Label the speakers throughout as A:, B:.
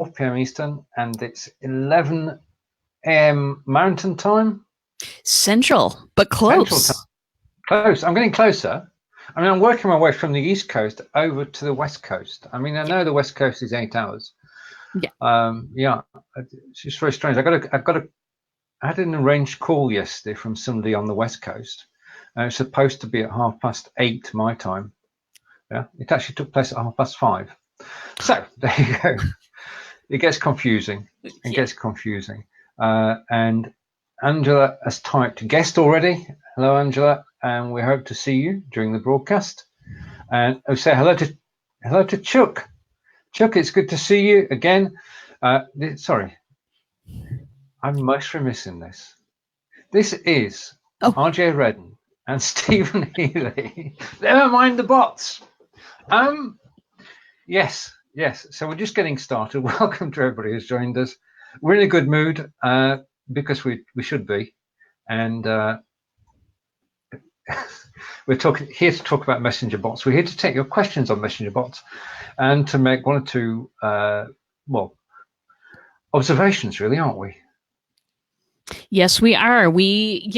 A: p.m. Eastern, and it's 11 a.m. Mountain Time.
B: Central, but
A: Central Time.
B: close.
A: Close. I'm getting closer. I mean, I'm working my way from the East Coast over to the West Coast. I mean, I know the West Coast is 8 hours.
B: Yeah.
A: It's just very strange. I had an arranged call yesterday from somebody on the West Coast. It's supposed to be at 8:30 my time. Yeah, it actually took place at 5:30. So there you go. It gets confusing. It gets confusing. And Angela has typed guest already. Hello, Angela, and we hope to see you during the broadcast. And I'll say hello to Chuck. Chuck, it's good to see you again. Sorry, I'm most remiss in this. This is RJ Redden and Stephen Healey. Never mind the bots. Yes. So we're just getting started. Welcome to everybody who's joined us. We're in a good mood because we should be, and we're here to talk about messenger bots. We're here to take your questions on messenger bots and to make one or two observations, really, aren't we?
B: Yes, we are. We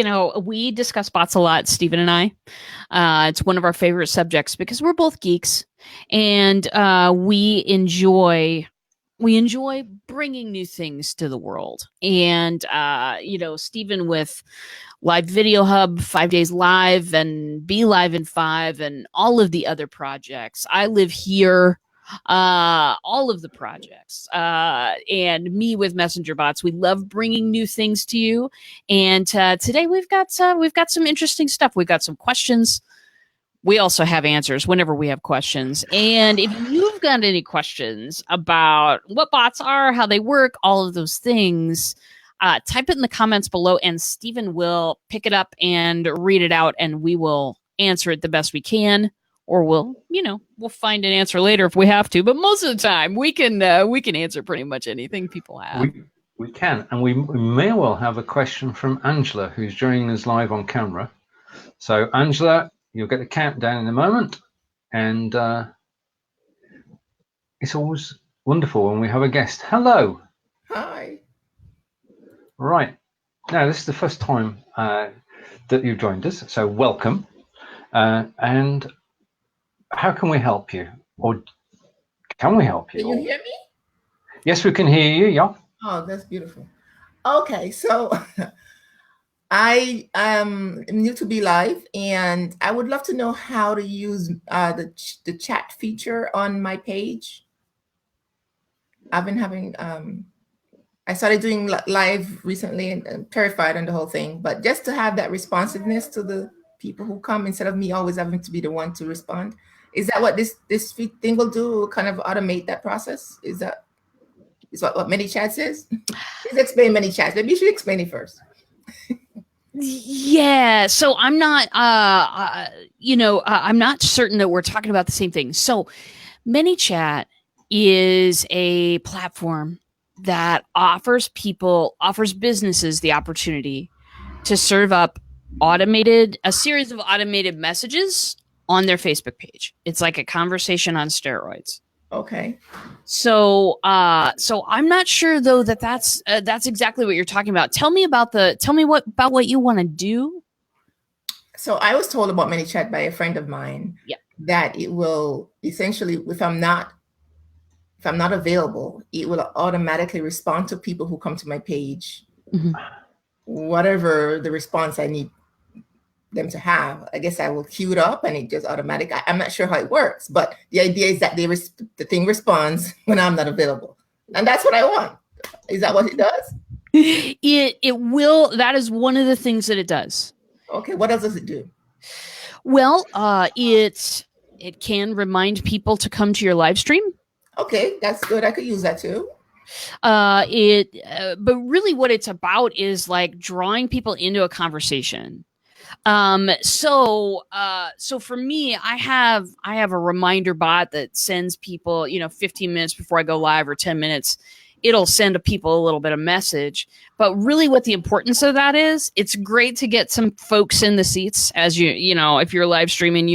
B: discuss bots a lot, Stephen and I. It's one of our favorite subjects because we're both geeks, and we enjoy bringing new things to the world. And Stephen with Live Video Hub, 5 Days Live, and Be Live in 5, and all of the other projects. I Live Here. All of the projects, and me with messenger bots. We love bringing new things to you, and today we've got some interesting stuff. We've got some questions. We also have answers whenever we have questions. And if you've got any questions about what bots are, how they work, all of those things, type it in the comments below, and Stephen will pick it up and read it out, and we will answer it the best we can. Or we'll find an answer later if we have to. But most of the time, we can answer pretty much anything people have.
A: We can, and we may well have a question from Angela, who's joining us live on camera. So, Angela, you'll get the countdown in a moment, and it's always wonderful when we have a guest. Hello.
C: Hi.
A: Right. Now, this is the first time that you've joined us, so welcome. And how can we help you? Or can we help you?
C: Can you hear me?
A: Yes, we can hear you, yeah.
C: Oh, that's beautiful. Okay, so I am new to Be Live, and I would love to know how to use the chat feature on my page. I've been having, I started doing live recently and terrified on the whole thing, but just to have that responsiveness to the people who come instead of me always having to be the one to respond. Is that what this thing will do? Kind of automate that process? Is what ManyChat is? Please explain ManyChat. Maybe you should explain it first.
B: Yeah. So I'm not, I'm not certain that we're talking about the same thing. So ManyChat is a platform that offers businesses the opportunity to serve up a series of automated messages on their Facebook page. It's like a conversation on steroids.
C: Okay.
B: So I'm not sure though that's exactly what you're talking about. Tell me about what you want to do.
C: So I was told about ManyChat by a friend of mine.
B: Yeah.
C: That it will essentially, if I'm not available, it will automatically respond to people who come to my page, whatever the response I need them to have. I guess I will queue it up and it just automatic. I'm not sure how it works, but the idea is that the thing responds when I'm not available, and that's what I want. Is that what it does?
B: It will. That is one of the things that it does.
C: Okay, what else does it do?
B: Well, it can remind people to come to your live stream.
C: Okay, that's good. I could use that too.
B: But really what it's about is like drawing people into a conversation. So for me, I have a reminder bot that sends people, 15 minutes before I go live or 10 minutes, it'll send people a little bit of message. But really what the importance of that is, it's great to get some folks in the seats as if you're live streaming,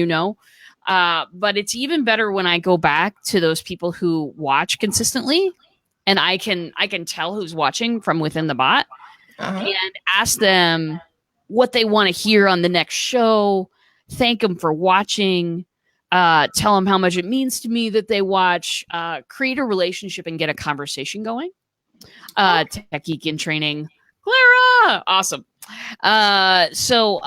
B: but it's even better when I go back to those people who watch consistently and I can tell who's watching from within the bot and ask them what they want to hear on the next show, thank them for watching, tell them how much it means to me that they watch, create a relationship and get a conversation going. Tech Geek in Training, Clara, awesome. So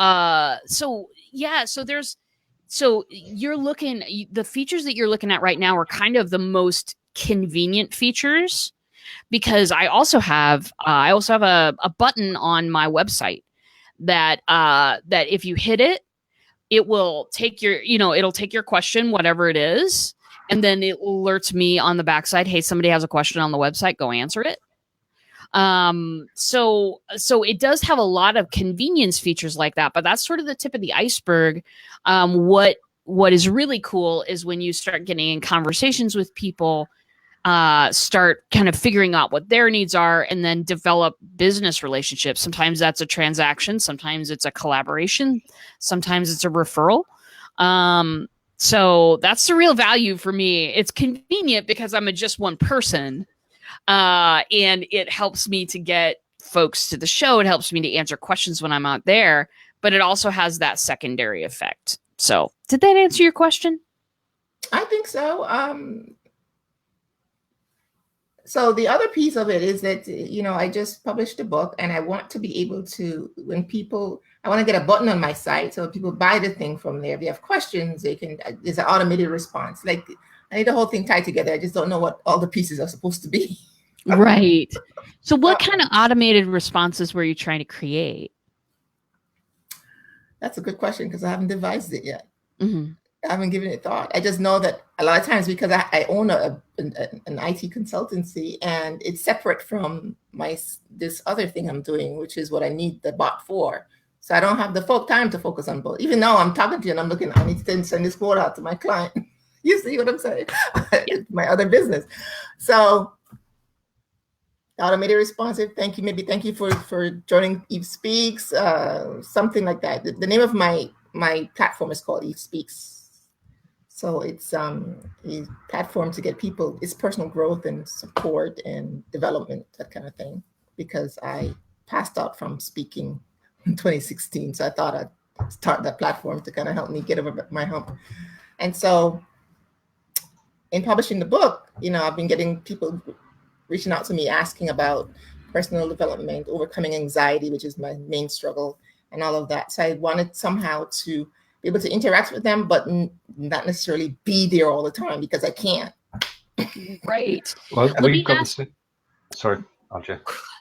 B: you're looking, the features that you're looking at right now are kind of the most convenient features, because I also have a button on my website that if you hit it, it will take it'll take your question, whatever it is, and then it alerts me on the backside, hey, somebody has a question on the website, go answer it. So it does have a lot of convenience features like that, but that's sort of the tip of the iceberg. What is really cool is when you start getting in conversations with people, start kind of figuring out what their needs are, and then develop business relationships. Sometimes that's a transaction, sometimes it's a collaboration, sometimes it's a referral. So that's the real value for me. It's convenient because I'm just one person. And it helps me to get folks to the show. It helps me to answer questions when I'm out there, but it also has that secondary effect. So did that answer your question?
C: I think so. So the other piece of it is that, I just published a book, and I want to be able to, I want to get a button on my site. So if people buy the thing from there, if they have questions, there's an automated response. Like, I need the whole thing tied together. I just don't know what all the pieces are supposed to be.
B: Right. So what kind of automated responses were you trying to create?
C: That's a good question, because I haven't devised it yet.
B: Mm-hmm.
C: I haven't given it thought. I just know that a lot of times, because I own an IT consultancy, and it's separate from this other thing I'm doing, which is what I need the bot for. So I don't have the full time to focus on both. Even though I'm talking to you and I'm looking, I need to send this quote out to my client. You see what I'm saying? My other business. So automated responsive. Thank you. Maybe thank you for joining Eve Speaks. Something like that. The name of my platform is called Eve Speaks. So it's a platform to get people, it's personal growth and support and development, that kind of thing. Because I passed out from speaking in 2016. So I thought I'd start that platform to kind of help me get over my hump. And so in publishing the book, I've been getting people reaching out to me asking about personal development, overcoming anxiety, which is my main struggle, and all of that. So I wanted somehow to be able to interact with them, but not necessarily be there all the time, because I can't.
B: Right.
A: Well, we've got sorry, Arjay.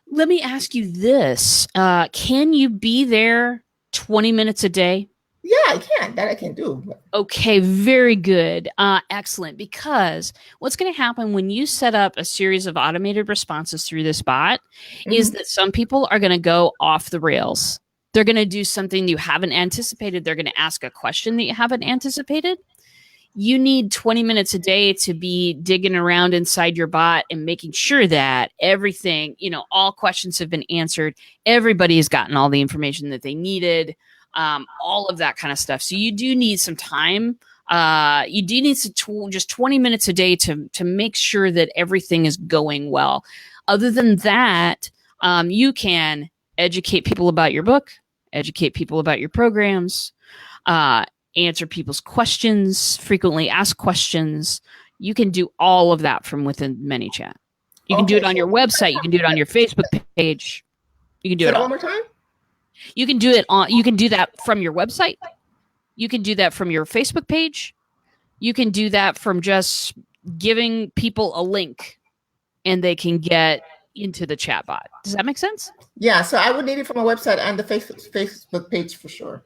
B: Let me ask you this. Can you be there 20 minutes a day?
C: Yeah, I can. That I can do.
B: Okay, very good. Excellent. Because what's going to happen when you set up a series of automated responses through this bot is that some people are going to go off the rails. They're going to do something you haven't anticipated. They're going to ask a question that you haven't anticipated. You need 20 minutes a day to be digging around inside your bot and making sure that everything, all questions have been answered. Everybody has gotten all the information that they needed. All of that kind of stuff. So you do need some time. You do need just 20 minutes a day to make sure that everything is going well. Other than that, you can educate people about your book, educate people about your programs, answer people's questions, frequently asked questions. You can do all of that from within ManyChat. You can do it on your website. You can do it on your Facebook page. You can do it all.
C: One more time.
B: You can do it on. You can do that from your website. You can do that from your Facebook page. You can do that from just giving people a link, and they can get into the chat bot. Does that make sense?
C: Yeah. So I would need it from a website and the Facebook page for sure.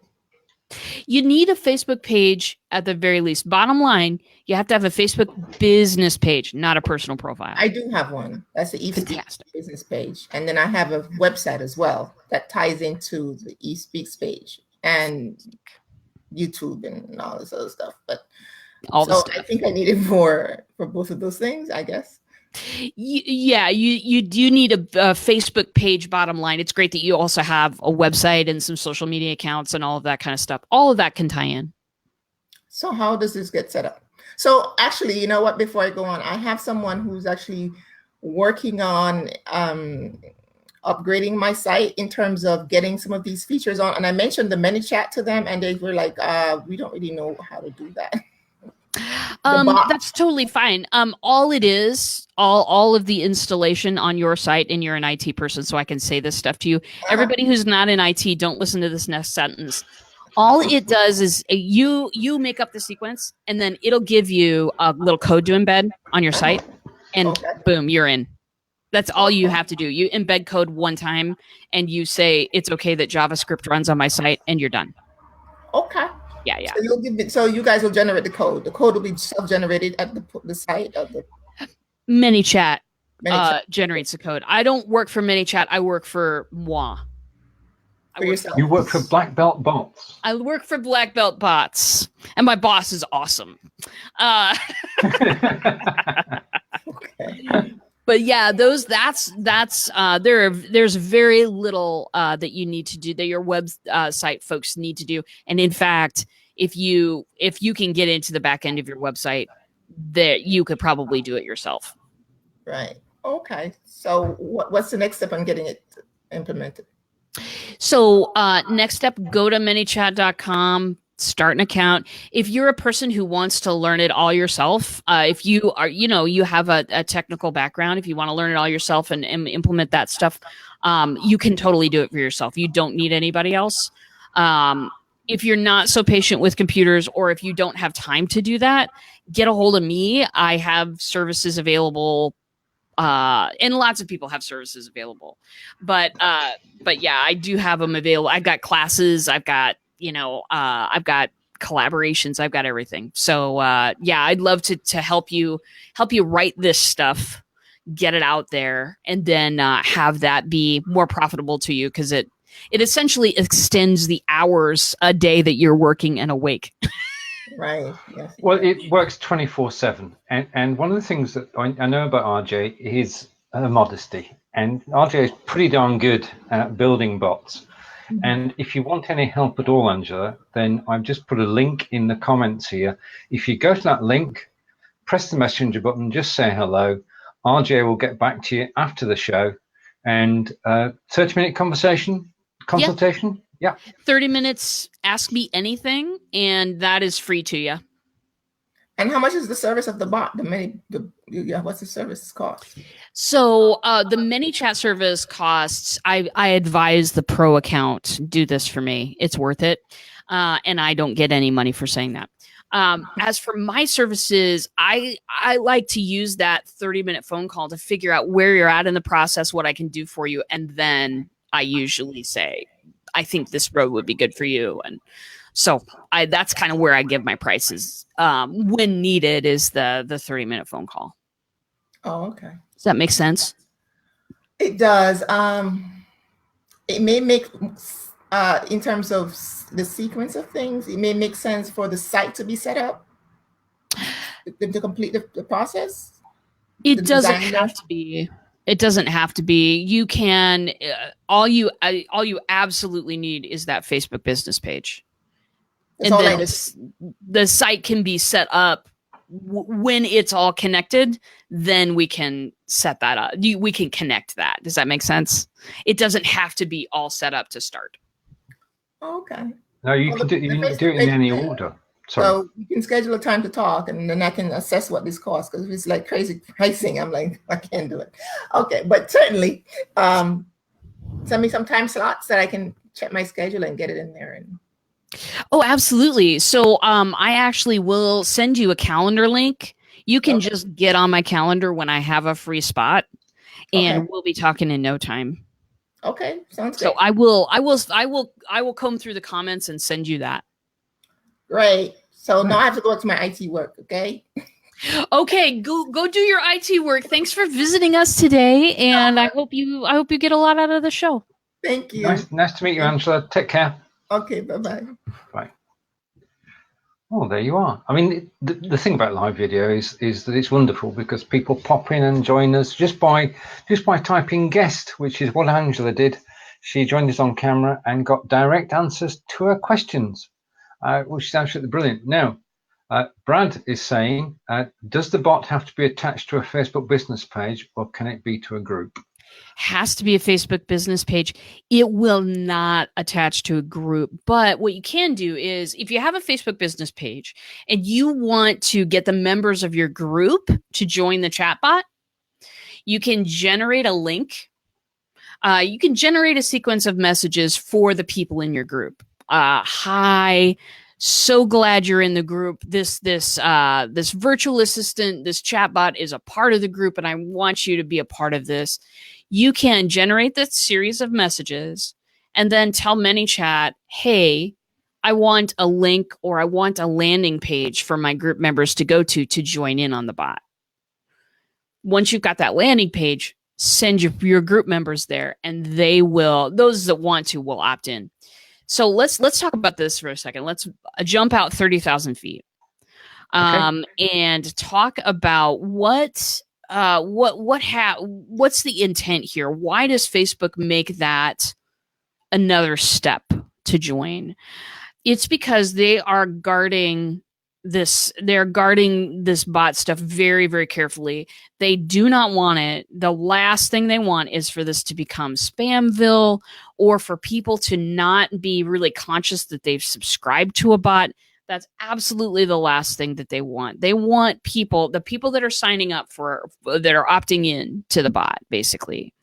B: You need a Facebook page at the very least. Bottom line, you have to have a Facebook business page, not a personal profile.
C: I do have one. That's the Eve Speaks business page. And then I have a website as well that ties into the Eve Speaks page and YouTube and all this other stuff. But I think I need it for both of those things, I guess.
B: You do need a Facebook page. Bottom line, it's great that you also have a website and some social media accounts and all of that kind of stuff. All of that can tie in.
C: So how does this get set up? So actually, you know what, before I go on, I have someone who's actually working on upgrading my site in terms of getting some of these features on. And I mentioned the ManyChat to them, and they were like, we don't really know how to do that.
B: That's totally fine. All it is, all of the installation on your site, and you're an IT person, so I can say this stuff to you. Everybody who's not in IT, don't listen to this next sentence. All it does is you make up the sequence, and then it'll give you a little code to embed on your site, and boom, you're in. That's all you have to do. You embed code one time, and you say it's okay that JavaScript runs on my site, and you're done.
C: Okay.
B: Yeah.
C: So you guys will generate the code. The code will be self-generated at the site of the
B: ManyChat. Generates the code. I don't work for ManyChat. I work for moi.
A: You work for Black Belt Bots.
B: I work for Black Belt Bots, and my boss is awesome.
C: Okay.
B: But yeah, there's very little that you need to do, that your website folks need to do. And in fact, if you can get into the back end of your website, that you could probably do it yourself.
C: Right. Okay. So what's the next step on getting it implemented?
B: So next step, go to manychat.com. Start an account. If you're a person who wants to learn it all yourself, if you are, you have a technical background, if you want to learn it all yourself and implement that stuff, you can totally do it for yourself. You don't need anybody else. If you're not so patient with computers, or if you don't have time to do that, get a hold of me. I have services available, and lots of people have services available. But yeah, I do have them available. I've got classes. I've got I've got collaborations. I've got everything. So yeah, I'd love to help you write this stuff, get it out there, and then have that be more profitable to you, because it essentially extends the hours a day that you're working and awake.
C: Right. Yes.
A: Well, it works 24/7, and one of the things that I know about RJ is modesty, and RJ is pretty darn good at building bots. And if you want any help at all, Angela, then I've just put a link in the comments here. If you go to that link, press the messenger button, just say hello. RJ will get back to you after the show, and 30-minute consultation. Yeah.
B: 30 minutes, ask me anything, and that is free to you.
C: And how much is the service of the bot? What's the service cost?
B: So the ManyChat service costs, I advise the pro account, do this for me. It's worth it. And I don't get any money for saying that. As for my services, I like to use that 30-minute phone call to figure out where you're at in the process, what I can do for you. And then I usually say, I think this road would be good for you. And so that's kind of where I give my prices. When needed is the 30-minute phone call.
C: Oh, okay.
B: Does that make sense?
C: It does. It may make, in terms of the sequence of things, it may make sense for the site to be set up to complete the process.
B: It doesn't have to be. It doesn't have to be. You can. All you absolutely need is that Facebook business page. And then the site can be set up when it's all connected. Then we can set that up. We can connect that. Does that make sense? It doesn't have to be all set up to start.
C: Okay.
A: No, you can do it in any order. Sorry.
C: So you can schedule a time to talk, and then I can assess what this costs. Because if it's like crazy pricing, I'm like, I can't do it. Okay, but certainly, send me some time slots that I can check my schedule and get it in there.
B: Oh, absolutely. So I actually will send you a calendar link. You can just get on my calendar when I have a free spot, and we'll be talking in no time.
C: Okay, sounds good.
B: So I will comb through the comments and send you that.
C: Great. So now I have to go to my IT work, okay?
B: Okay, go do your IT work. Thanks for visiting us today, and I hope you get a lot out of the show.
C: Thank you.
A: Nice to meet you, Angela. Take care.
C: Okay, bye-bye.
A: Bye. Oh, there you are. I mean, the thing about live video is that it's wonderful because people pop in and join us just by typing guest, which is what Angela did. She joined us on camera and got direct answers to her questions, which is absolutely brilliant. Now, Brad is saying, does the bot have to be attached to a Facebook business page, or can it be to a group?
B: Has to be a Facebook business page. It will not attach to a group. But what you can do is, if you have a Facebook business page and you want to get the members of your group to join the chatbot, you can generate a link. You can generate a sequence of messages for the people in your group. Hi, so glad you're in the group. This virtual assistant, this chatbot is a part of the group, and I want you to be a part of this. You can generate this series of messages and then tell ManyChat, hey, I want a link or I want a landing page for my group members to go to join in on the bot. Once you've got that landing page, send your group members there, and they will, those that want to will opt in. So let's talk about this for a second. Let's jump out 30,000 feet and talk about what's the intent here? Why does Facebook make that another step to join? It's because they are guarding this. They're guarding this bot stuff very, very carefully. They do not want it. The last thing they want is for this to become Spamville, or for people to not be really conscious that they've subscribed to a bot. That's absolutely the last thing that they want. They want people, the people that are signing up that are opting in to the bot, basically.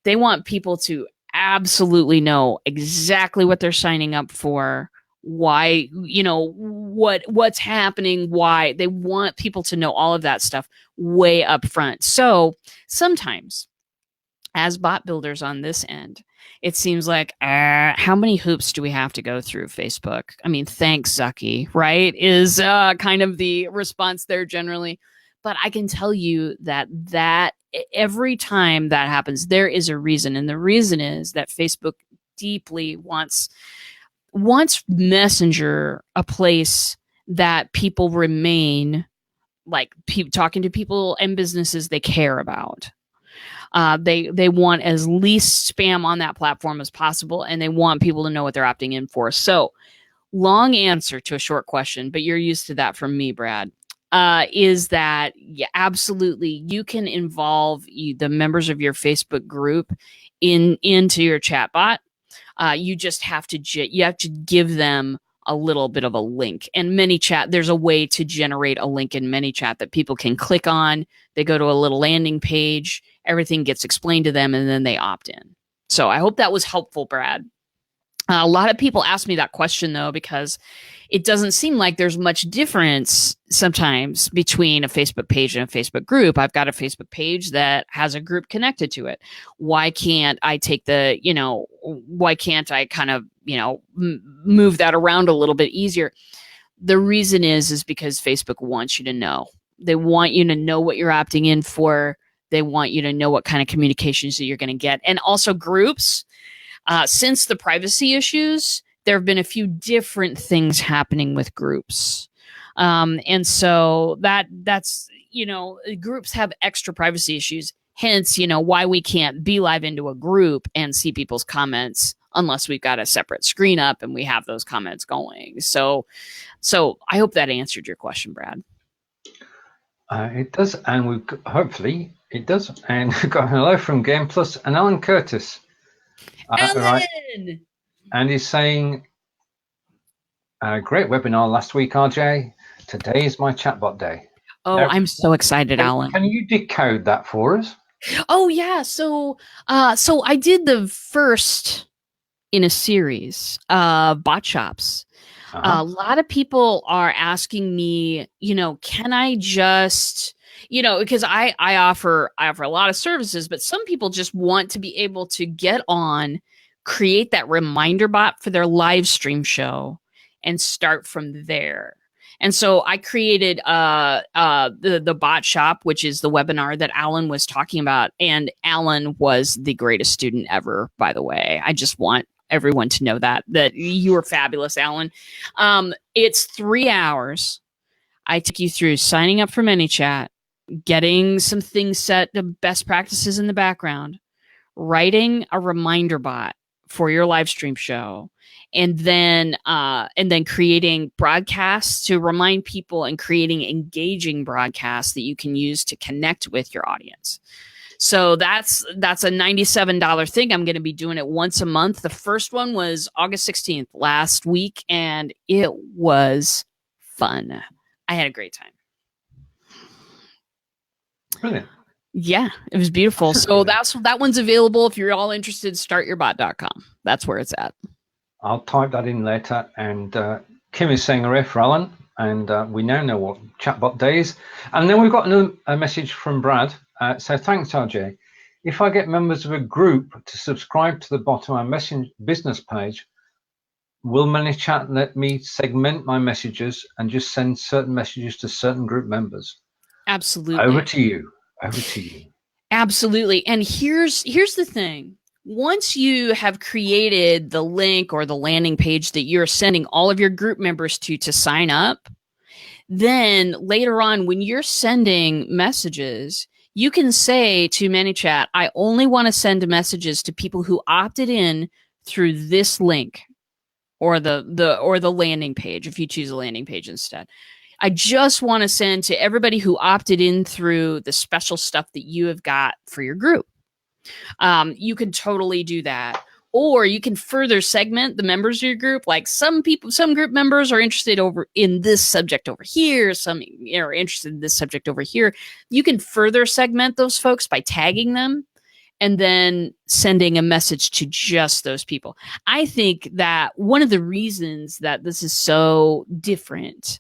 B: They want people to absolutely know exactly what they're signing up for, why, what's happening, why. They want people to know all of that stuff way up front. So sometimes, as bot builders on this end, it seems like, how many hoops do we have to go through, Facebook? I mean, thanks, Zucky, right? Is kind of the response there generally. But I can tell you that every time that happens, there is a reason. And the reason is that Facebook deeply wants Messenger a place that people remain, like talking to people and businesses they care about. They want as least spam on that platform as possible, and they want people to know what they're opting in for. So, long answer to a short question, but you're used to that from me, Brad, is that absolutely you can involve the members of your Facebook group into your chatbot. You just have to give them a little bit of a link. And ManyChat, there's a way to generate a link in ManyChat that people can click on. They go to a little landing page. Everything gets explained to them, and then they opt in. So I hope that was helpful, Brad. A lot of people ask me that question, though, because it doesn't seem like there's much difference sometimes between a Facebook page and a Facebook group. I've got a Facebook page that has a group connected to it. Why can't I why can't I kind of, move that around a little bit easier? The reason is because Facebook wants you to know. They want you to know what you're opting in for. They want you to know what kind of communications that you're going to get. And also groups, since the privacy issues, there have been a few different things happening with groups. And so that's, groups have extra privacy issues. Hence, why we can't be live into a group and see people's comments unless we've got a separate screen up and we have those comments going. So I hope that answered your question, Brad.
A: It does, and hopefully it does. And we've got a hello from Game Plus and Alan Curtis.
B: Alan!
A: Right. And he's saying, great webinar last week, RJ. Today is my chatbot day.
B: Oh, now, I'm so excited, Alan.
A: Can you decode that for us?
B: Oh, yeah. So I did the first in a series of bot shops. A lot of people are asking me, can I just, because I offer a lot of services, but some people just want to be able to get on, create that reminder bot for their live stream show and start from there. And so I created the bot shop, which is the webinar that Alan was talking about. And Alan was the greatest student ever, by the way. I just want everyone to know that you were fabulous, Alan. It's 3 hours. I took you through signing up for ManyChat, getting some things set, the best practices in the background, writing a reminder bot for your live stream show, and then creating broadcasts to remind people and creating engaging broadcasts that you can use to connect with your audience. So that's a $97 thing. I'm going to be doing it once a month. The first one was August 16th last week, and it was fun. I had a great time.
A: Brilliant.
B: Yeah, it was beautiful. So that one's available. If you're all interested, startyourbot.com. That's where it's at.
A: I'll type that in later. And Kim is saying hooray for Alan. And we now know what chatbot day is. And then we've got a message from Brad. So thanks, RJ. If I get members of a group to subscribe to the bot on my business page, will ManyChat let me segment my messages and just send certain messages to certain group members?
B: Absolutely.
A: Over to you. Over to you.
B: Absolutely. And here's the thing. Once you have created the link or the landing page that you're sending all of your group members to sign up, then later on when you're sending messages, you can say to ManyChat, I only want to send messages to people who opted in through this link or the landing page, if you choose a landing page instead. I just want to send to everybody who opted in through the special stuff that you have got for your group. You can totally do that. Or you can further segment the members of your group. Like some group members are interested in this subject over here. Some are interested in this subject over here. You can further segment those folks by tagging them and then sending a message to just those people. I think that one of the reasons that this is so different,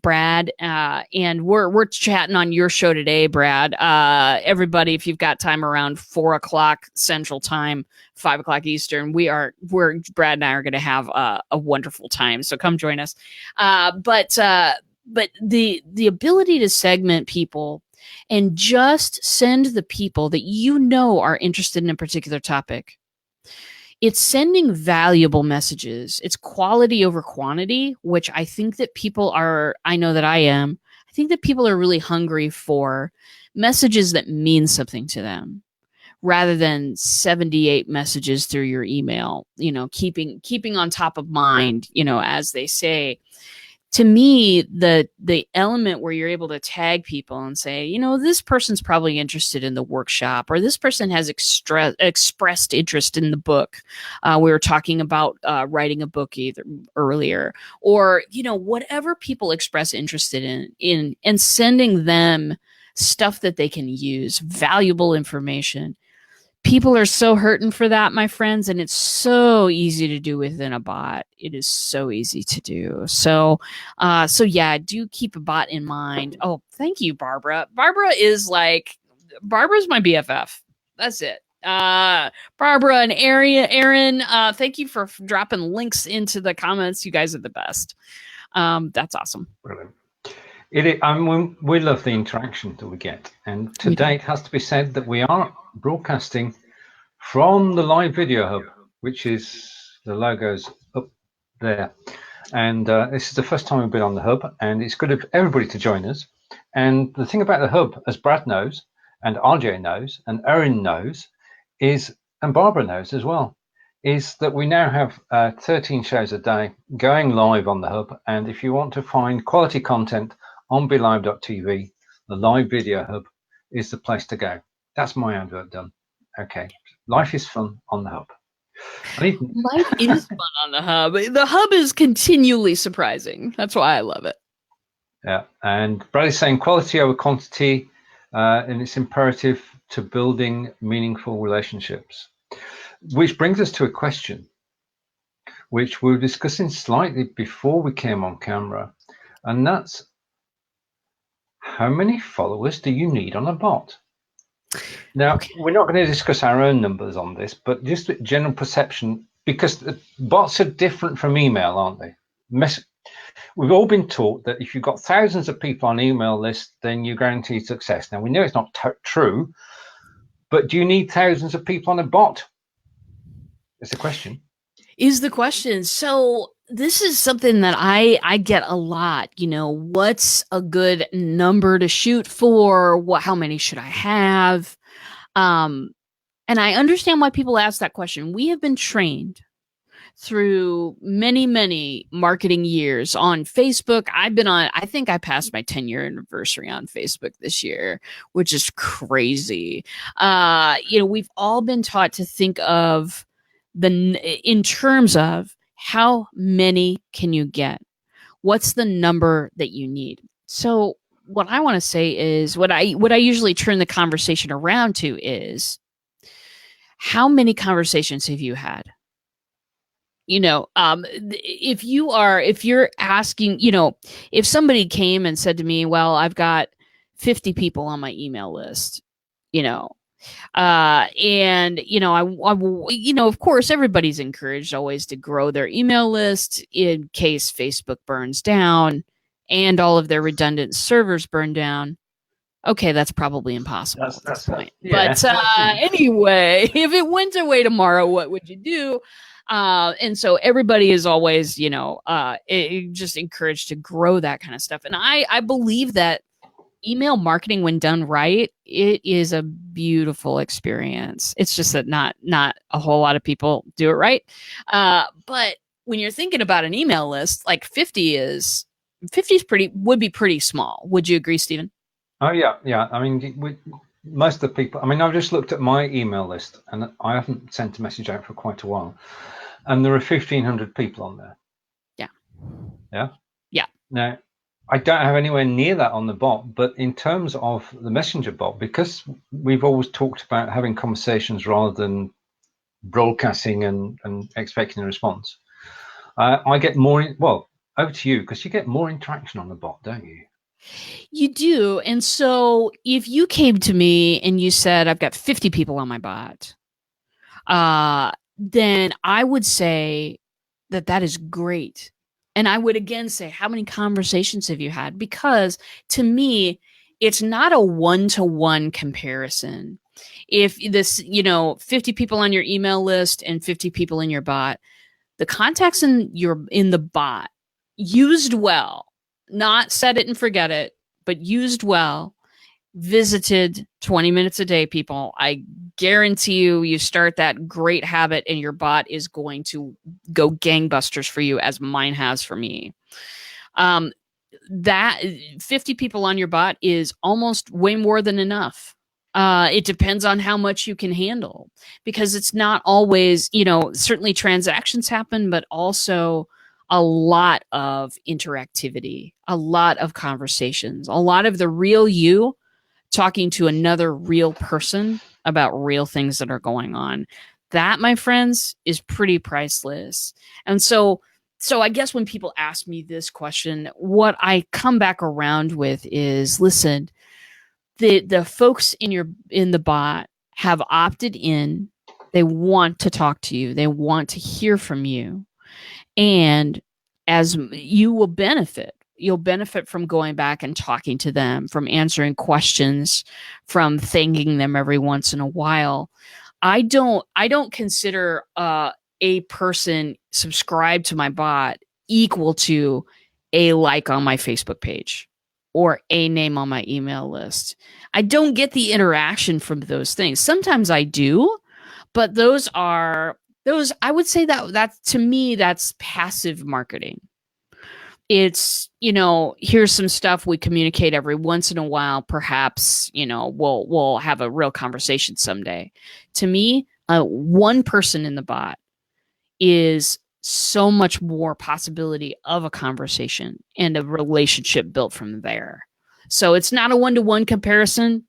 B: Brad, and we're chatting on your show today, Brad. Everybody, if you've got time around 4:00 Central Time, 5:00 Eastern, Brad and I are going to have a wonderful time. So come join us. But the ability to segment people and just send the people that you know are interested in a particular topic. It's sending valuable messages. It's quality over quantity, which I think that I know that I am. I think that people are really hungry for messages that mean something to them rather than 78 messages through your email, keeping on top of mind, as they say. To me, the element where you're able to tag people and say, this person's probably interested in the workshop, or this person has expressed interest in the book. We were talking about writing a book earlier, or, whatever people express interest in and sending them stuff that they can use, valuable information. People are so hurting for that, my friends, and it's so easy to do within a bot. It is so easy to do. So yeah, do keep a bot in mind. Oh, thank you, Barbara. Barbara's my BFF. That's it. Barbara and Aaron, thank you for dropping links into the comments. You guys are the best. That's awesome.
A: Brilliant. We love the interaction that we get, and today it has to be said that we are broadcasting from the live video hub, which is the logos up there, and this is the first time we've been on the hub, and it's good for everybody to join us. And the thing about the hub, as Brad knows, and RJ knows, and Erin knows, and Barbara knows as well, is that we now have 13 shows a day going live on the hub. And if you want to find quality content on BeLive.tv, the live video hub is the place to go. That's my advert done. Okay. Life is fun on the hub.
B: Life is fun on the hub. The hub is continually surprising. That's why I love it.
A: Yeah. And Brad is saying quality over quantity, and it's imperative to building meaningful relationships. Which brings us to a question, which we were discussing slightly before we came on camera. And that's, how many followers do you need on a bot? Now, we're not going to discuss our own numbers on this, but just general perception, because bots are different from email, aren't they? We've all been taught that if you've got thousands of people on an email list, then you're guaranteed success. Now, we know it's not true, but do you need thousands of people on a bot? Is the question.
B: So this is something that I get a lot. What's a good number to shoot for? How many should I have? And I understand why people ask that question. We have been trained through many, many marketing years on Facebook. I think I passed my 10-year anniversary on Facebook this year, which is crazy. We've all been taught to think of in terms of how many can you get? What's the number that you need? So what I want to say is what I usually turn the conversation around to is, how many conversations have you had? If you're asking, if somebody came and said to me, well, I've got 50 people on my email list, and of course, everybody's encouraged always to grow their email list in case Facebook burns down and all of their redundant servers burn down. Okay, that's probably impossible at this point. Yeah. But anyway, if it went away tomorrow, what would you do? And so everybody is always, just encouraged to grow that kind of stuff. And I believe that email marketing, when done right, it is a beautiful experience. It's just that not a whole lot of people do it right. But when you're thinking about an email list, like 50 would be pretty small. Would you agree, Stephen?
A: Oh, yeah. I mean, most of the people, I've just looked at my email list and I haven't sent a message out for quite a while. And there are 1,500 people on there.
B: Yeah.
A: Yeah?
B: Yeah.
A: Now, I don't have anywhere near that on the bot, but in terms of the messenger bot, because we've always talked about having conversations rather than broadcasting and expecting a response, I get more, over to you, because you get more interaction on the bot, don't you?
B: You do. And so if you came to me and you said, I've got 50 people on my bot, then I would say that is great. And I would again say, how many conversations have you had? Because to me, it's not a one-to-one comparison. If this, 50 people on your email list and 50 people in your bot, the contacts in the bot used well, not set it and forget it, but used well, visited 20 minutes a day, people. I guarantee you start that great habit and your bot is going to go gangbusters for you, as mine has for me. That 50 people on your bot is almost way more than enough. It depends on how much you can handle, because it's not always, certainly transactions happen, but also a lot of interactivity, a lot of conversations, a lot of the real you talking to another real person about real things that are going on. That, my friends, is pretty priceless. And so I guess when people ask me this question, what I come back around with is, listen, the folks in the bot have opted in. They want to talk to you. They want to hear from you. And as you will benefit, you'll benefit from going back and talking to them, from answering questions, from thanking them every once in a while. I don't consider a person subscribed to my bot equal to a like on my Facebook page or a name on my email list. I don't get the interaction from those things. Sometimes I do, but I would say that to me, that's passive marketing. It's, here's some stuff we communicate every once in a while. Perhaps, we'll have a real conversation someday. To me, one person in the bot is so much more possibility of a conversation and a relationship built from there. So it's not a one-to-one comparison.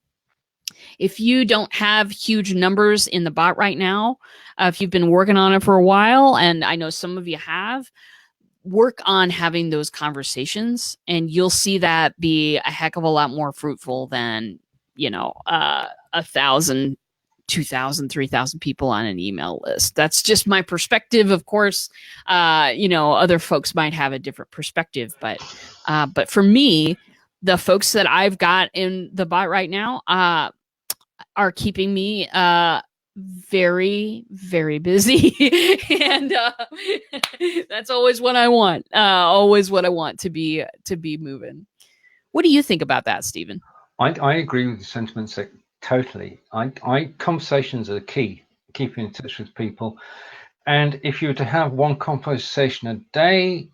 B: If you don't have huge numbers in the bot right now, if you've been working on it for a while, and I know some of you have, work on having those conversations, and you'll see that be a heck of a lot more fruitful than 1,000, 2,000, 3,000 people on an email list. That's just my perspective. Of course, other folks might have a different perspective, but for me, the folks that I've got in the bot right now are keeping me very, very busy. And that's always what I want. Always what I want to be moving. What do you think about that, Stephen?
A: I agree with the sentiments that totally. Conversations are key, keeping in touch with people. And if you were to have one conversation a day,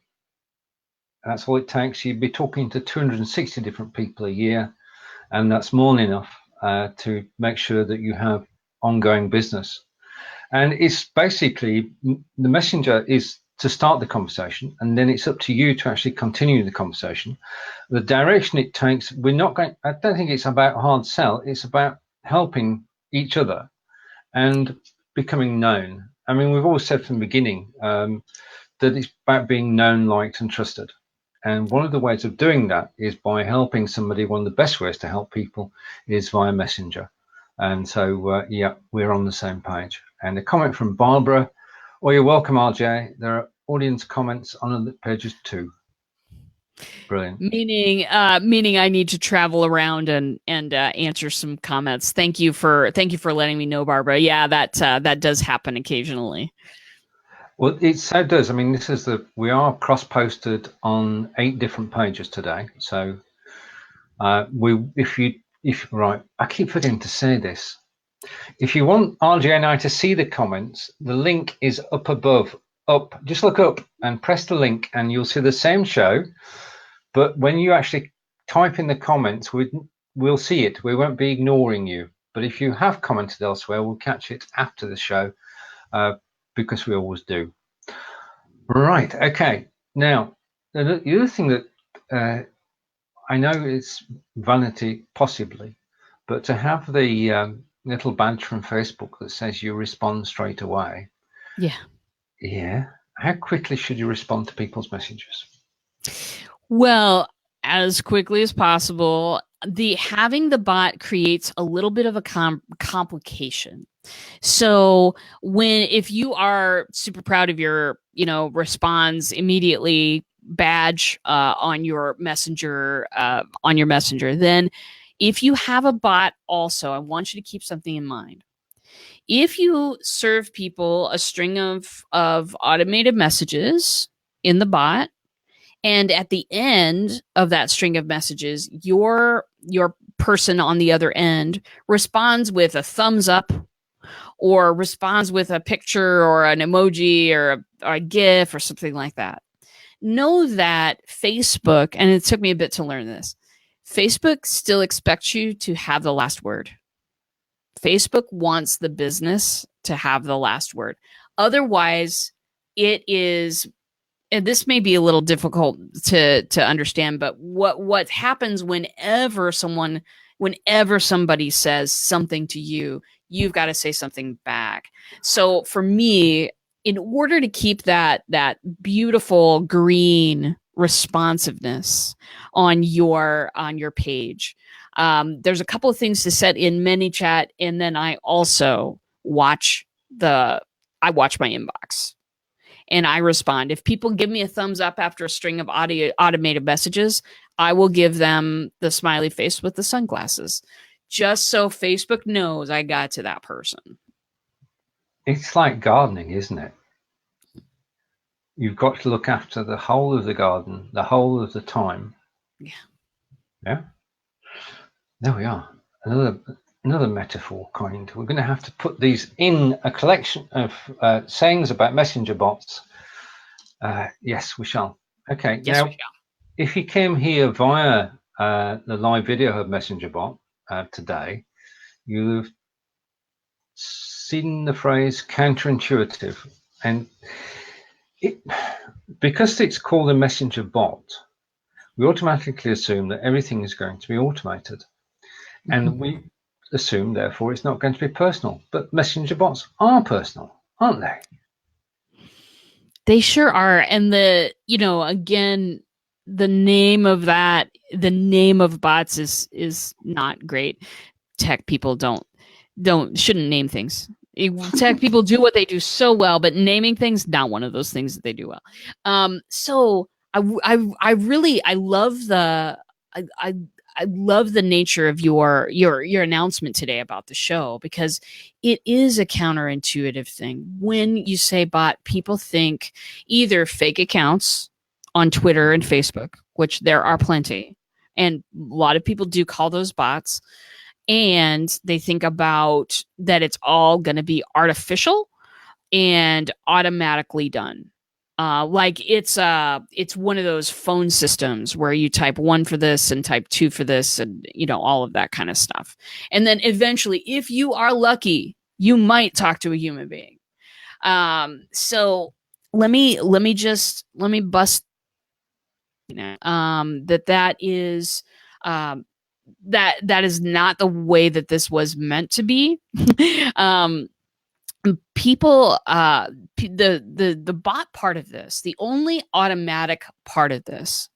A: that's all it takes. You'd be talking to 260 different people a year, and that's more than enough to make sure that you have ongoing business. And it's basically, the messenger is to start the conversation, and then it's up to you to actually continue the conversation. The direction it takes, I don't think it's about hard sell, it's about helping each other and becoming known. I mean, we've always said from the beginning that it's about being known, liked, and trusted. And one of the ways of doing that is by helping somebody. One of the best ways to help people is via Messenger. And so, yeah, we're on the same page. And a comment from Barbara. Well, you're welcome, RJ. There are audience comments on other pages too. Brilliant.
B: Meaning I need to travel around and answer some comments. Thank you for letting me know, Barbara. Yeah, that does happen occasionally.
A: Well, it so does. I mean, we are cross-posted on 8 different pages today. So right, I keep forgetting to say this. If you want RJ and I to see the comments, the link is up above. Just look up and press the link, and you'll see the same show. But when you actually type in the comments, we'll see it. We won't be ignoring you. But if you have commented elsewhere, we'll catch it after the show, because we always do. Right. Okay. Now, the other thing that I know it's vanity, possibly, but to have the little badge from Facebook that says you respond straight away.
B: Yeah.
A: Yeah. How quickly should you respond to people's messages?
B: Well, as quickly as possible. Having the bot creates a little bit of a complication. So if you are super proud of your, responds immediately badge on your messenger, then if you have a bot also, I want you to keep something in mind. If you serve people a string of automated messages in the bot, and at the end of that string of messages, your person on the other end responds with a thumbs up, or responds with a picture or an emoji or a GIF or something like that. Know that Facebook, and it took me a bit to learn this, Facebook still expects you to have the last word. Facebook wants the business to have the last word. Otherwise, it is, and this may be a little difficult to understand, but what happens whenever somebody says something to you, you've got to say something back. So for me, in order to keep that beautiful green responsiveness on your page, there's a couple of things to set in ManyChat, and then I also watch my inbox. And I respond. If people give me a thumbs up after a string of automated messages, I will give them the smiley face with the sunglasses, just so Facebook knows I got to that person.
A: It's like gardening, isn't it? You've got to look after the whole of the garden, the whole of the time.
B: Yeah.
A: Yeah. There we are. Another metaphor kind. We're going to have to put these in a collection of sayings about messenger bots. Yes, we shall. Okay.
B: Yes,
A: now,
B: we shall.
A: If you came here via the live video of Messenger Bot today, you've seen the phrase counterintuitive. And because it's called a messenger bot, we automatically assume that everything is going to be automated. And we assume, therefore, it's not going to be personal. But messenger bots are personal, aren't they?
B: They sure are. And again, the name of bots is not great. Tech people shouldn't name things. Tech people do what they do so well, but naming things, not one of those things that they do well. So I love the nature of your announcement today about the show, because it is a counterintuitive thing. When you say bot, people think either fake accounts on Twitter and Facebook, which there are plenty, and a lot of people do call those bots, and they think about that it's all going to be artificial and automatically done. Like it's one of those phone systems where you type 1 for this and type 2 for this, and all of that kind of stuff. And then eventually, if you are lucky, you might talk to a human being. So let me bust that is that is not the way that this was meant to be. People the bot part of this, the only automatic part of this,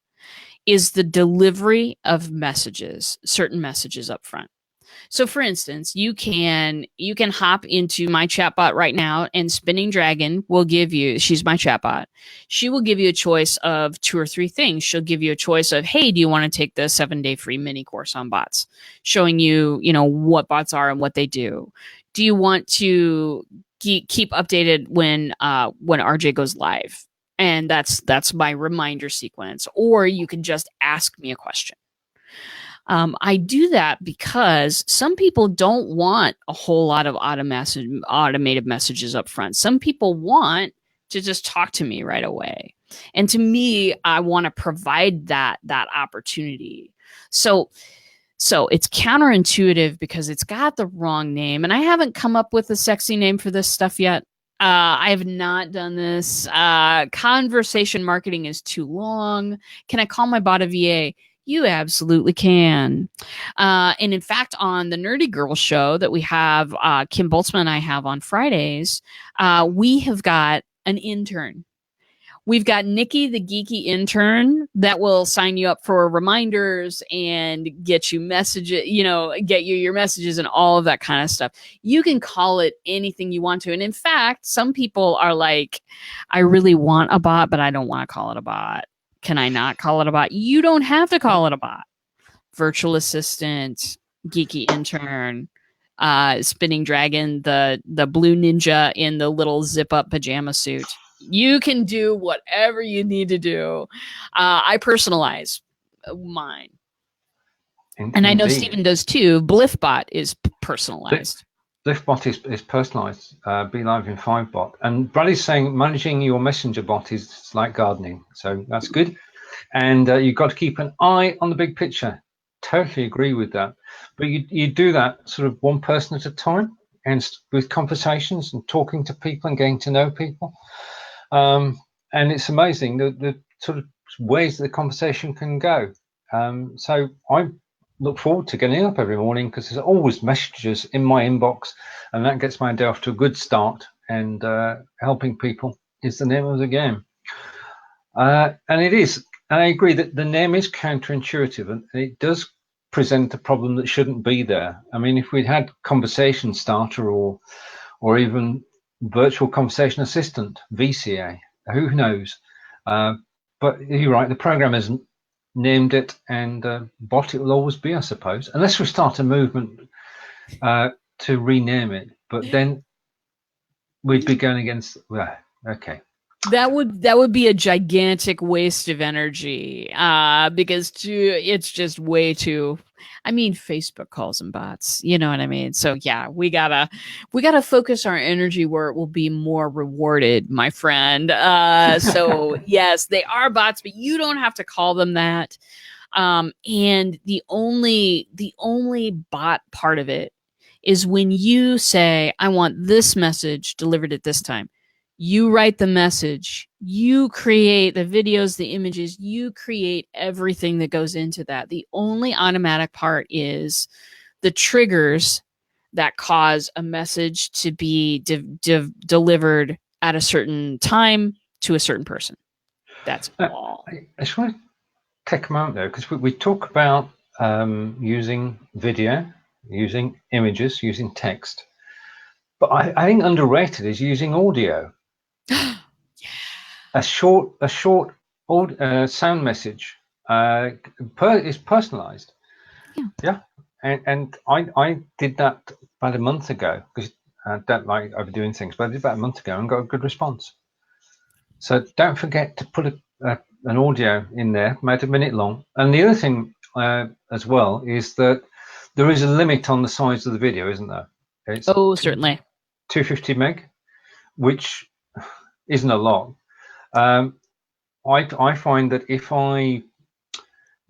B: is the delivery of messages, certain messages up front. So for instance, you can hop into my chatbot right now, and Spinning Dragon will give you, she's my chatbot, she will give you a choice of 2 or 3 things. She'll give you a choice of, hey, do you want to take the 7-day free mini course on bots, showing you, what bots are and what they do. Do you want to keep updated when RJ goes live? And that's my reminder sequence. Or you can just ask me a question. I do that because some people don't want a whole lot of automated messages up front. Some people want to just talk to me right away. And to me, I want to provide that opportunity. So it's counterintuitive because it's got the wrong name. And I haven't come up with a sexy name for this stuff yet. I have not done this. Conversation marketing is too long. Can I call my bot a VA? You absolutely can. And in fact, on the Nerdy Girl show that we have, Kim Boltzmann and I have on Fridays, we have got an intern. We've got Nikki, the geeky intern, that will sign you up for reminders and get you messages, get you your messages and all of that kind of stuff. You can call it anything you want to. And in fact, some people are like, I really want a bot, but I don't want to call it a bot. Can I not call it a bot? You don't have to call it a bot. Virtual assistant, geeky intern, Spinning Dragon, the blue ninja in the little zip up pajama suit. You can do whatever you need to do. I personalize mine. And I know Stephen does too. BliffBot is personalized.
A: BliffBot is personalized. Be Live in 5 bot. And Bradley's saying managing your messenger bot is like gardening. So that's good. And you've got to keep an eye on the big picture. Totally agree with that. But you do that sort of one person at a time, and with conversations and talking to people and getting to know people. And it's amazing the sort of ways that the conversation can go. So I look forward to getting up every morning because there's always messages in my inbox, and that gets my day off to a good start. And helping people is the name of the game. And it is. And I agree that the name is counterintuitive, and it does present a problem that shouldn't be there. I mean, if we'd had conversation starter or even virtual conversation assistant, VCA, who knows? But you're right, the program hasn't named it, and bot it will always be, I suppose, unless we start a movement to rename it. But then we'd be going against. Well, okay.
B: That would be a gigantic waste of energy, because it's just way too. I mean, Facebook calls them bots. You know what I mean? So yeah, we gotta focus our energy where it will be more rewarded, my friend. So yes, they are bots, but you don't have to call them that. And the only bot part of it is when you say, I want this message delivered at this time. You write the message, you create the videos, the images, you create everything that goes into that. The only automatic part is the triggers that cause a message to be delivered at a certain time to a certain person. That's all.
A: I just want to take a moment there, because we talk about using video, using images, using text. But I think underrated is using audio. A short sound message is personalized. Yeah. And I did that about a month ago, because I don't like overdoing things, but I did about a month ago and got a good response. So don't forget to put an audio in there, about a minute long. And the other thing as well is that there is a limit on the size of the video, isn't there? It's
B: Certainly.
A: 250 meg, which isn't a lot. I find that if I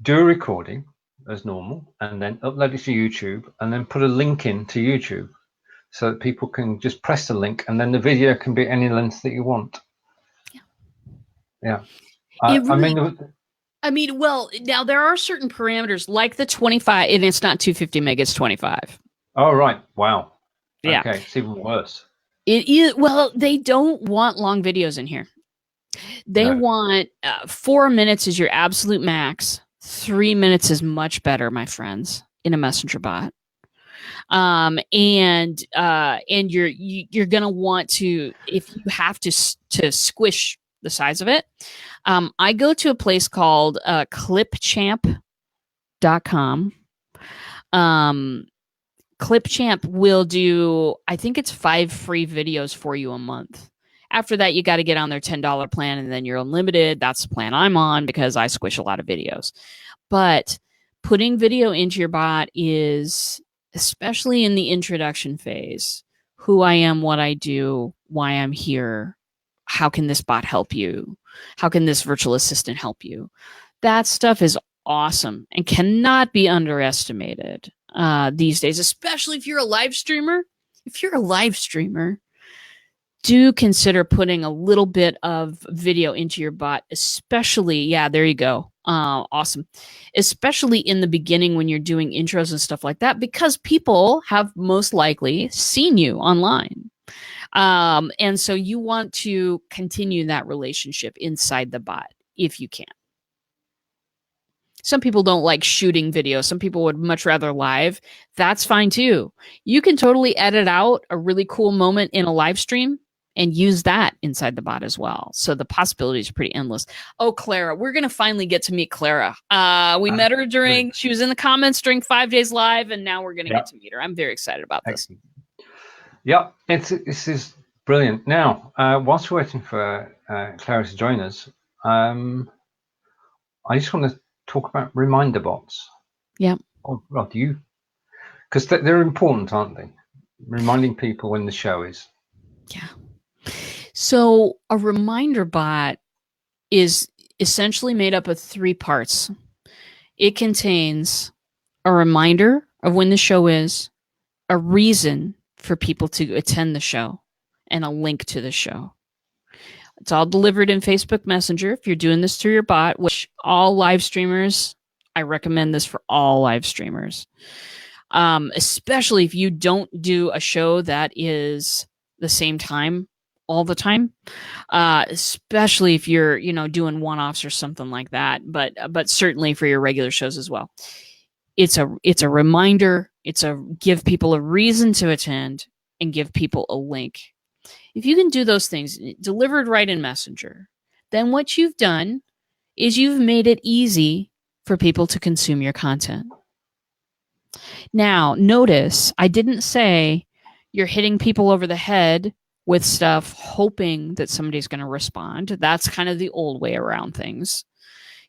A: do a recording as normal and then upload it to YouTube and then put a link in to YouTube so that people can just press the link and then the video can be any length that you want. Yeah.
B: I mean, well, now there are certain parameters like the 25, and it's not 250 meg, it's 25.
A: Oh, right. Wow.
B: Yeah.
A: Okay, it's even worse.
B: It is. Well, they don't want long videos in here. They want 4 minutes is your absolute max. 3 minutes is much better, my friends, in a messenger bot. And you're gonna want to, if you have to squish the size of it. I go to a place called clipchamp.com. Clipchamp will do, I think it's 5 free videos for you a month. After that, you got to get on their $10 plan and then you're unlimited. That's the plan I'm on because I squish a lot of videos. But putting video into your bot is, especially in the introduction phase, who I am, what I do, why I'm here, how can this bot help you? How can this virtual assistant help you? That stuff is awesome and cannot be underestimated these days, especially if you're a live streamer. If you're a live streamer, do consider putting a little bit of video into your bot, especially, yeah, there you go. Awesome. Especially in the beginning when you're doing intros and stuff like that, because people have most likely seen you online. And so you want to continue that relationship inside the bot if you can. Some people don't like shooting video. Some people would much rather live. That's fine too. You can totally edit out a really cool moment in a live stream and use that inside the bot as well. So the possibilities are pretty endless. Oh, Clara, we're going to finally get to meet Clara. We met her she was in the comments during 5 Days Live, and now we're going to get to meet her. I'm very excited about this.
A: Yeah, this is brilliant. Now, whilst we're waiting for Clara to join us, I just want to talk about reminder bots.
B: Yeah.
A: Oh, Rod, because they're important, aren't they? Reminding people when the show is.
B: Yeah. So a reminder bot is essentially made up of 3 parts. It contains a reminder of when the show is, a reason for people to attend the show, and a link to the show. It's all delivered in Facebook Messenger. If you're doing this through your bot, which all live streamers, I recommend this for all live streamers. Especially if you don't do a show that is the same time all the time. Especially if you're, doing one-offs or something like that, but certainly for your regular shows as well. It's a reminder. It's give people a reason to attend and give people a link. If you can do those things delivered right in Messenger, then what you've done is you've made it easy for people to consume your content. Now, notice I didn't say you're hitting people over the head with stuff hoping that somebody's going to respond. That's kind of the old way around things.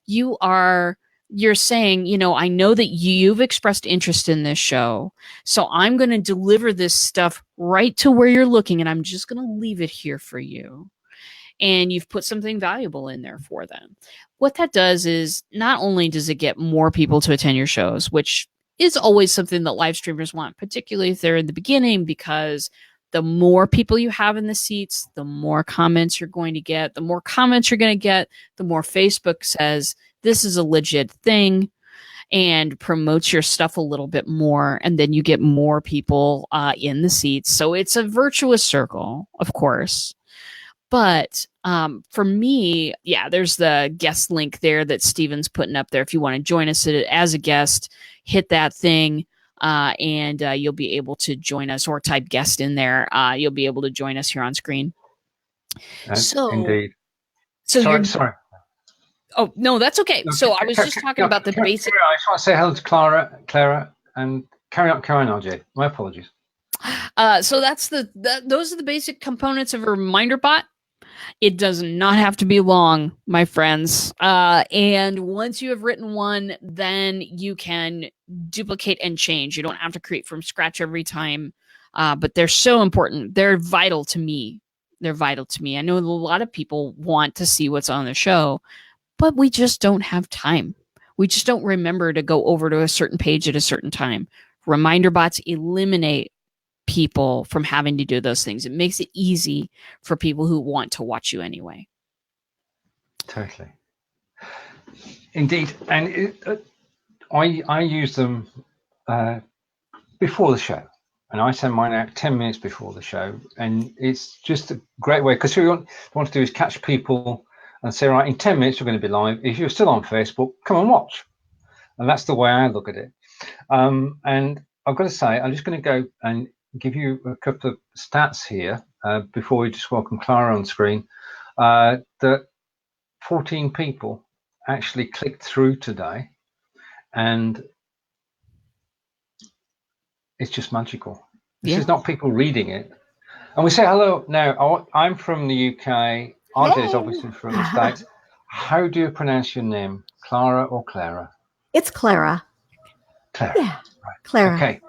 B: You're saying, I know that you've expressed interest in this show, so I'm going to deliver this stuff right to where you're looking, and I'm just going to leave it here for you. And you've put something valuable in there for them. What that does is not only does it get more people to attend your shows, which is always something that live streamers want, particularly if they're in the beginning, because the more people you have in the seats, the more comments you're going to get. The more comments you're going to get, the more Facebook says, this is a legit thing, and promotes your stuff a little bit more, and then you get more people in the seats. So it's a virtuous circle, of course. But for me, yeah, there's the guest link there that Steven's putting up there. If you want to join us as a guest, hit that thing, and you'll be able to join us, or type guest in there. You'll be able to join us here on screen.
A: Indeed.
B: So
A: sorry.
B: Oh, no, that's okay. So I was just talking about the basic.
A: I just want to say hello to Clara, and carry on, RJ. My apologies.
B: So those are the basic components of a reminder bot. It does not have to be long, my friends. And once you have written one, then you can duplicate and change. You don't have to create from scratch every time. But they're so important. They're vital to me. They're vital to me. I know a lot of people want to see what's on the show, but we just don't have time. We just don't remember to go over to a certain page at a certain time. Reminder bots eliminate people from having to do those things. It makes it easy for people who want to watch you anyway.
A: Totally. Indeed. And I use them before the show. And I send mine out 10 minutes before the show. And it's just a great way, because what you want to do is catch people and say, right, in 10 minutes, we're going to be live. If you're still on Facebook, come and watch. And that's the way I look at it. And I've got to say, I'm just going to go and give you a couple of stats here before we just welcome Clara on screen. That 14 people actually clicked through today. And it's just magical. This is not people reading it. And we say hello. Now, I'm from the UK. Auntie is obviously from the States. How do you pronounce your name? Clara or Clara?
D: It's Clara.
A: Clara.
D: Yeah, right. Clara.
A: Okay,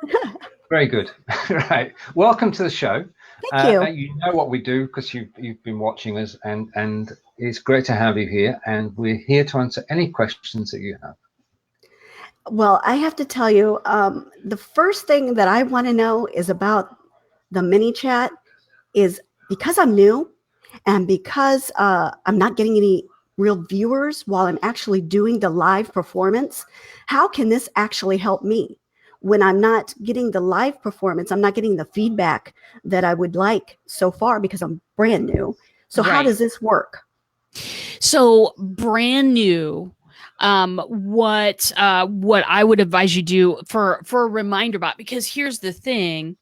A: very good. Right. Welcome to the show.
D: Thank you.
A: You know what we do because you've been watching us, and it's great to have you here. And we're here to answer any questions that you have.
D: Well, I have to tell you, the first thing that I want to know is about the mini chat is because I'm new and because I'm not getting any real viewers while I'm actually doing the live performance. How can this actually help me when I'm not getting the live performance? I'm not getting the feedback that I would like so far because I'm brand new. So how does this work?
B: So brand new. What I would advise you do for a reminder bot, because here's the thing,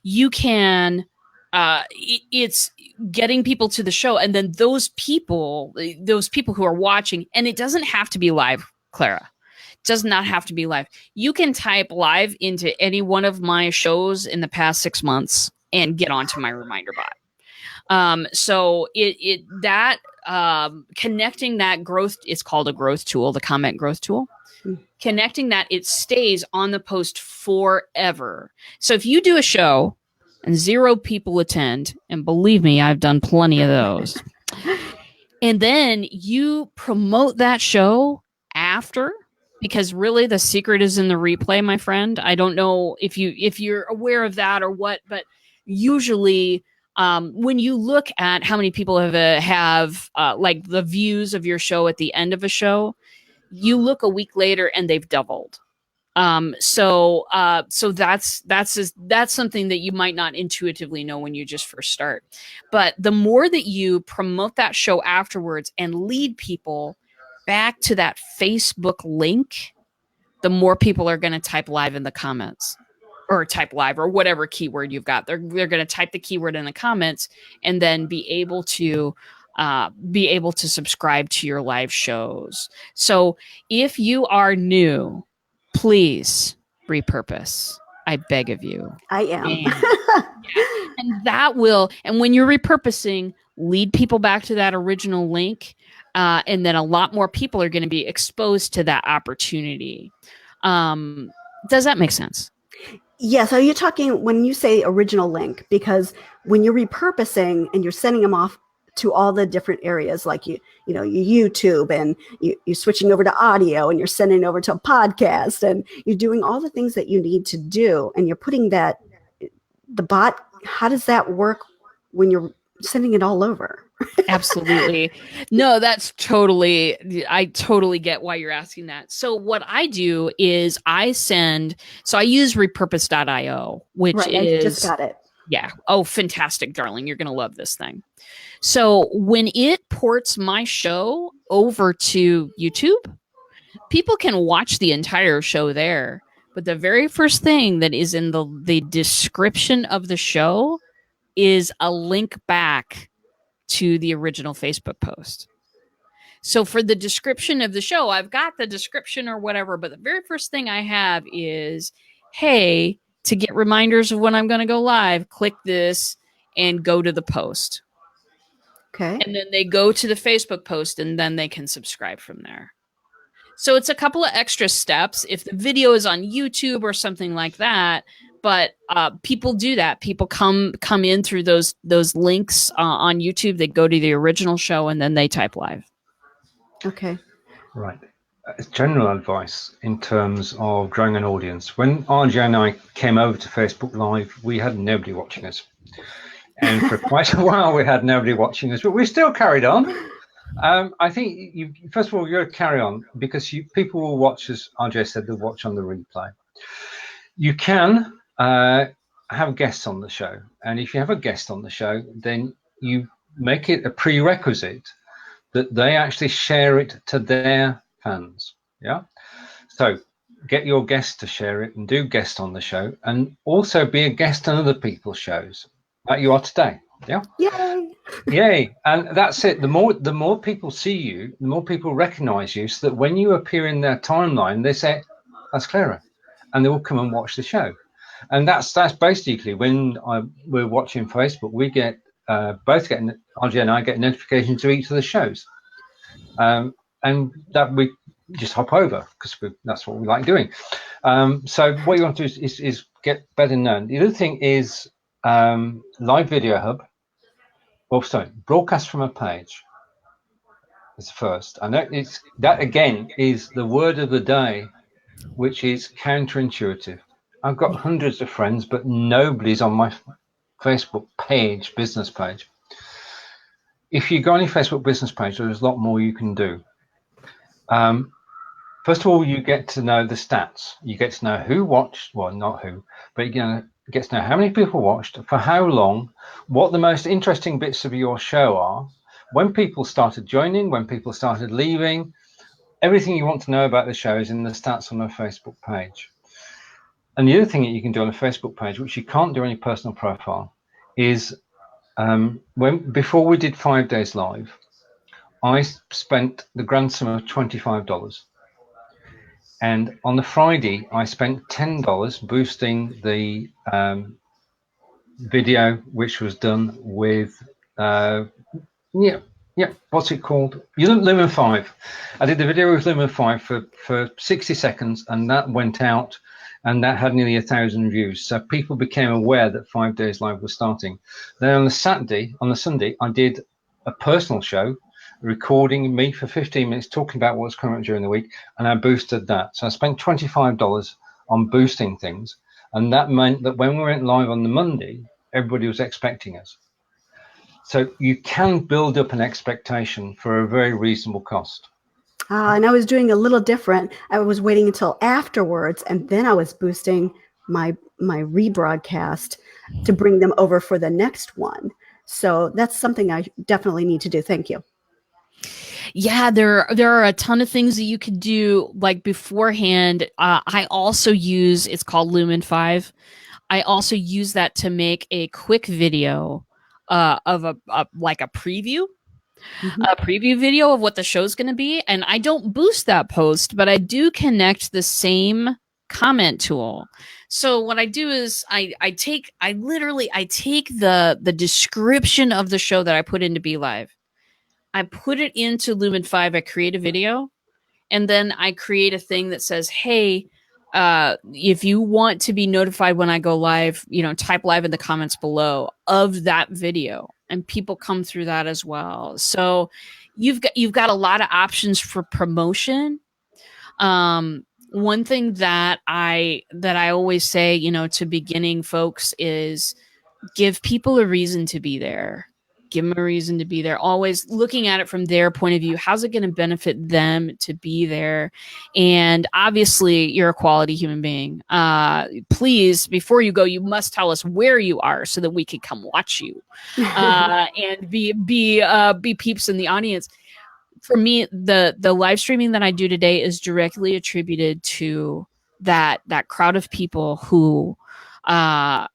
B: you can, it's getting people to the show, and then those people who are watching, and it doesn't have to be live, Clara. It does not have to be live. You can type live into any one of my shows in the past 6 months and get onto my reminder bot. So connecting that growth, it's called a growth tool, the comment growth tool. Connecting that, it stays on the post forever. So if you do a show and 0 people attend, and believe me, I've done plenty of those, and then you promote that show after, because really the secret is in the replay, my friend. I don't know if you're aware of that or what, but usually when you look at how many people have like the views of your show at the end of a show, you look a week later and they've doubled. So that's something that you might not intuitively know when you just first start. But the more that you promote that show afterwards and lead people back to that Facebook link, the more people are going to type live in the comments. Or type live or whatever keyword you've got. They're going to type the keyword in the comments and then be able to subscribe to your live shows. So if you are new, please repurpose. I beg of you.
D: I am.
B: And that will, and when you're repurposing, lead people back to that original link. And then a lot more people are going to be exposed to that opportunity. Does that make sense?
D: Yes. Are you talking when you say original link? Because when you're repurposing and you're sending them off to all the different areas, like your YouTube, and you're switching over to audio, and you're sending over to a podcast, and you're doing all the things that you need to do, and you're putting the bot. How does that work when you're sending it all over?
B: Absolutely. No, I totally get why you're asking that. So what I do is I use repurpose.io, which is,
D: I just got it.
B: Yeah. Oh, fantastic, darling. You're going to love this thing. So when it ports my show over to YouTube, people can watch the entire show there. But the very first thing that is in the description of the show is a link back to the original Facebook post. So for the description of the show, I've got the description or whatever, but the very first thing I have is, hey, to get reminders of when I'm going to go live, click this and go to the post.
D: Okay.
B: And then they go to the Facebook post and then they can subscribe from there. So it's a couple of extra steps if the video is on YouTube or something like that. But people do that. People come in through those links on YouTube. They go to the original show and then they type live.
D: Okay.
A: Right. General advice in terms of growing an audience. When RJ and I came over to Facebook Live, we had nobody watching us. And for quite a while, we had nobody watching us, but we still carried on. I think, first of all, you've got to carry on because people will watch, as RJ said, they'll watch on the replay. You can have guests on the show. And if you have a guest on the show, then you make it a prerequisite that they actually share it to their fans. Yeah. So get your guests to share it and do guests on the show, and also be a guest on other people's shows like you are today. Yeah.
D: Yay.
A: Yay. And that's it. The more people see you, the more people recognize you, so that when you appear in their timeline, they say, that's Clara, and they will come and watch the show. And that's basically when we're watching Facebook, we get RJ and I get notifications to each of the shows. And that we just hop over because that's what we like doing. So what you want to do is get better known. The other thing is live video hub. Well, sorry, broadcast from a page is first. And that again is the word of the day, which is counterintuitive. I've got hundreds of friends, but nobody's on my Facebook page, business page. If you go on your Facebook business page, there's a lot more you can do. First of all, you get to know the stats. You get to know who watched, well, not who, but you get to know how many people watched, for how long, what the most interesting bits of your show are, when people started joining, when people started leaving. Everything you want to know about the show is in the stats on a Facebook page. And the other thing that you can do on a Facebook page, which you can't do on your personal profile, is before we did 5 days live, I spent the grand sum of $25. And on the Friday, I spent $10 boosting the video, which was done with, what's it called? Lumen 5. I did the video with Lumen 5 for 60 seconds, and that went out, and that had nearly 1,000 views. So people became aware that 5 days live was starting. Then on the Sunday, I did a personal show, recording me for 15 minutes, talking about what's coming up during the week, and I boosted that. So I spent $25 on boosting things, and that meant that when we went live on the Monday, everybody was expecting us. So you can build up an expectation for a very reasonable cost.
D: And I was doing a little different. I was waiting until afterwards, and then I was boosting my rebroadcast to bring them over for the next one. So that's something I definitely need to do. Thank you.
B: Yeah, there are a ton of things that you could do like beforehand. I also use, it's called Lumen 5. I also use that to make a quick video of a preview.
D: Mm-hmm.
B: A preview video of what the show's going to be. And I don't boost that post, but I do connect the same comment tool. So what I do is I take the description of the show that I put into Be Live. I put it into Lumen 5. I create a video, and then I create a thing that says, hey, if you want to be notified when I go live, type live in the comments below of that video, and people come through that as well. So you've got a lot of options for promotion. One thing that I always say, to beginning folks is give people a reason to be there. Give them a reason to be there. Always looking at it from their point of view. How's it going to benefit them to be there? And obviously, you're a quality human being. Please, before you go, you must tell us where you are so that we can come watch you and be peeps in the audience. For me, the live streaming that I do today is directly attributed to that crowd of people who are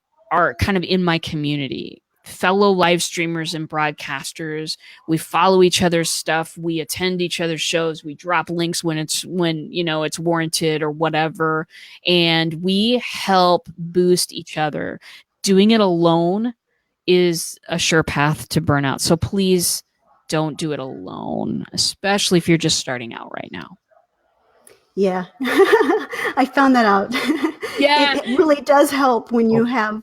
B: kind of in my community. Fellow live streamers and broadcasters. We follow each other's stuff. We attend each other's shows. We drop links when it's warranted or whatever. And we help boost each other. Doing it alone is a sure path to burnout. So please don't do it alone, especially if you're just starting out right now.
D: Yeah, I found that out.
B: Yeah.
D: It really does help when you have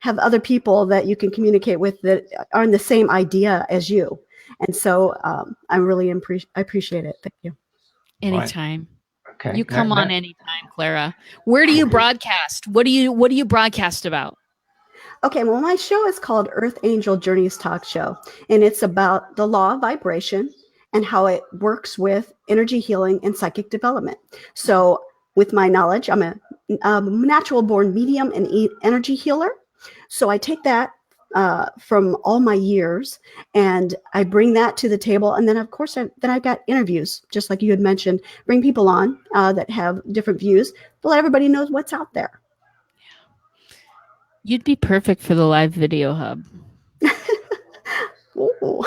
D: other people that you can communicate with that are in the same idea as you. And so I really I appreciate it. Thank you.
B: Anytime.
A: Okay.
B: You come on anytime, Clara. Where do you broadcast? What do you broadcast about?
D: Okay, well, my show is called Earth Angel Journeys Talk Show, and it's about the law of vibration and how it works with energy healing and psychic development. So, with my knowledge, I'm a natural born medium and energy healer. So, I take that from all my years and I bring that to the table. And then, of course, I've got interviews, just like you had mentioned, bring people on that have different views to let everybody know what's out there.
B: You'd be perfect for the live video hub.
D: Ooh.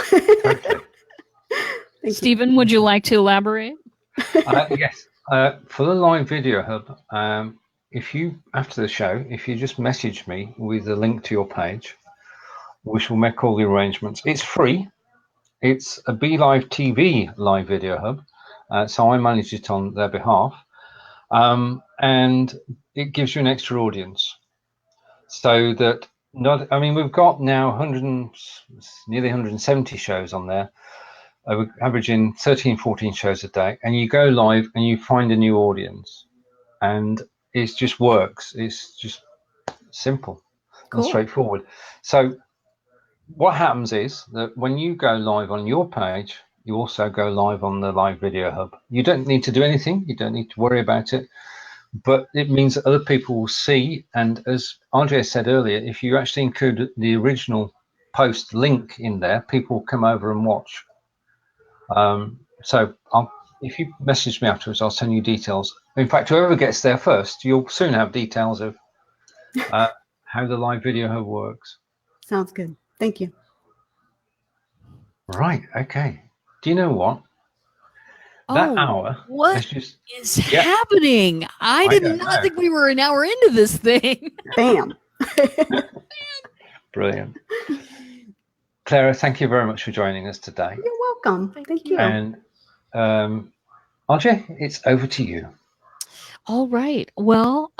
B: Stephen, would you like to elaborate?
A: Yes. For the live video hub, if you, after the show, if you just message me with a link to your page, which will make all the arrangements. It's free. It's a BeLive TV live video hub. So I manage it on their behalf. And it gives you an extra audience. So that we've got now nearly 170 shows on there. We're averaging 13, 14 shows a day, and you go live and you find a new audience, and it just works. It's just simple and straightforward. So what happens is that when you go live on your page, you also go live on the live video hub. You don't need to do anything. You don't need to worry about it. But it means that other people will see. And as Andrea said earlier, if you actually include the original post link in there, people will come over and watch. So if you message me afterwards, I'll send you details. In fact, whoever gets there first, you'll soon have details of how the live video hub works.
D: Sounds good. Thank you.
A: Right. Okay. Do you know what? That hour.
B: What is happening? I did not think we were an hour into this thing.
D: Bam.
A: Brilliant. Clara, thank you very much for joining us today.
D: You're welcome. Thank you.
A: And Andrea, it's over to you.
B: All right. Well,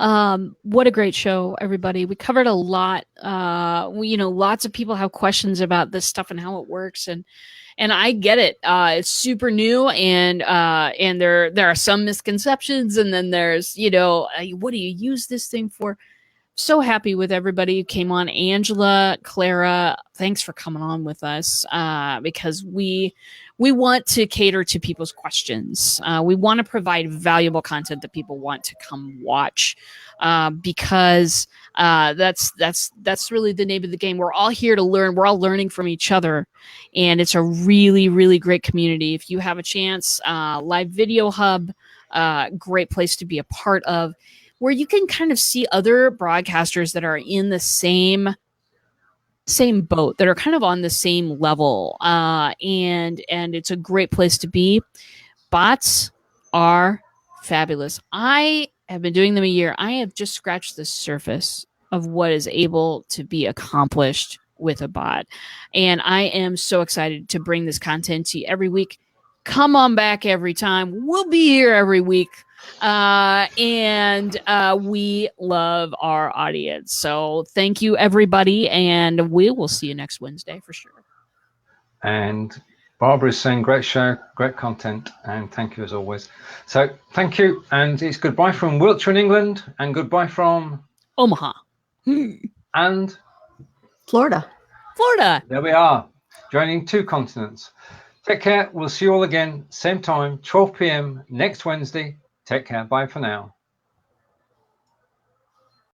B: what a great show, everybody. We covered a lot. Lots of people have questions about this stuff and how it works, and I get it. It's super new, and there are some misconceptions, and then there's what do you use this thing for? So happy with everybody who came on. Angela, Clara, thanks for coming on with us, because we want to cater to people's questions. We want to provide valuable content that people want to come watch, because that's really the name of the game. We're all here to learn. We're all learning from each other, and it's a really, really great community. If you have a chance, Live Video Hub, great place to be a part of, where you can kind of see other broadcasters that are in the same boat, that are kind of on the same level, and it's a great place to be. Bots are fabulous. I have been doing them a year. I have just scratched the surface of what is able to be accomplished with a bot, and I am so excited to bring this content to you every week. Come on back every time. We'll be here every week. And we love our audience. So thank you, everybody. And we will see you next Wednesday for sure.
A: And Barbara is saying, great show, great content. And thank you as always. So thank you. And it's goodbye from Wiltshire in England, and goodbye from
B: Omaha
A: and
D: Florida.
A: There we are, joining two continents. Take care. We'll see you all again, same time, 12 p.m. next Wednesday. Take care. Bye for now.